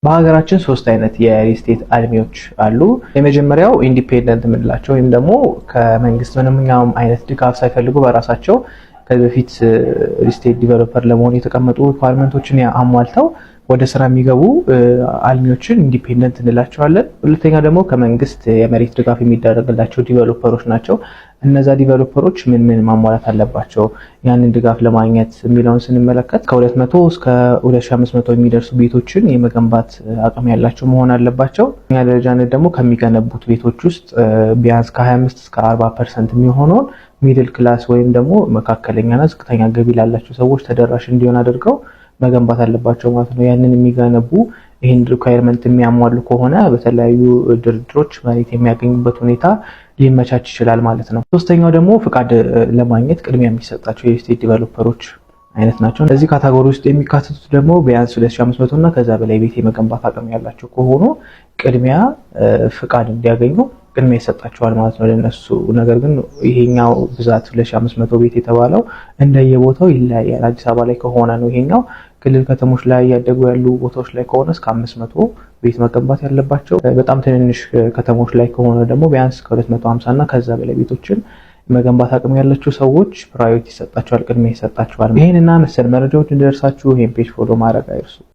በሀገራችን ሶስት አይነት የሪል ስቴት አልሚዎች አሉ። የመጀመሪያው ኢንዲፔንደንት የምንላቸው ወይም ደግሞ ከመንግስት ምንም አይነት ድጋፍ ሳይፈልጉ በራሳቸው ከዚህ በፊት ሪል ስቴት ዲቨሎፐር ለመሆን የተቀመጡ ሪኳየርመንቶችን አሟልተው ወደ ስራ የሚገቡ አልሚዎችን ኢንዲፔንደንት እንላቸዋለን። ሁለተኛ ደግሞ ከመንግስት የመሬት ድጋፍ የሚደረግላቸው ዲቨሎፐሮች ናቸው። እነዛ ዲቨሎፐሮች ምን ማሟላት አለባቸው ያንን ድጋፍ ለማግኘት የሚለውን ስንመለከት ከ200 እስከ 2500 የሚደርሱ ቤቶችን የመገንባት አቅም ያላቸው መሆን አለባቸው። ያ ደረጃነት ደግሞ ከሚገነቡት ቤቶች ውስጥ ቢያንስ ከ25 እስከ 40% የሚሆነውን ሚድል ክላስ ወይም ደግሞ መካከለኛና ዝቅተኛ ገቢ ላላቸው ሰዎች ተደራሽ እንዲሆን አድርገው መገንባት አለባቸው ማለት ነው። ያንን የሚገነቡ ይሄን ሪኳየርመንት የሚያሟሉ ከሆነ በተለያዩ ድርድሮች መሬት የሚያገኙበት ሁኔታ ሊመቻች ይችላል ማለት ነው። ሶስተኛው ደግሞ ፍቃድ ለማግኘት ቅድሚያ የሚሰጣቸው የሪል ስቴት ዲቨሎፐሮች አይነት ናቸው። እዚህ ካታጎሪ ውስጥ የሚካተቱት ደግሞ ቢያንስ 2500 እና ከዛ በላይ ቤት የመገንባት አቅም ያላቸው ከሆኑ ቅድሚያ ፍቃድ እንዲያገኙ ቅድሚያ ይሰጣቸዋል ማለት ነው ለነሱ። ነገር ግን ይሄኛው ብዛት 2500 ቤት የተባለው እንደየቦታው ይለያያል። አዲስ አበባ ላይ ከሆነ ነው ይሄኛው። ክልል ከተሞች ላይ ያደጉ ያሉ ቦታዎች ላይ ከሆነ እስከ 500 ቤት መገንባት ያለባቸው፣ በጣም ትንንሽ ከተሞች ላይ ከሆነ ደግሞ ቢያንስ ከ250 እና ከዛ በላይ ቤቶችን መገንባት አቅም ያላቸው ሰዎች ፕራዮሪቲ ይሰጣቸዋል፣ ቅድሚያ ይሰጣቸዋል። ይሄንና መሰል መረጃዎች እንዲደርሳችሁ ይሄን ፔጅ ፎሎ ማድረግ አይርሱ።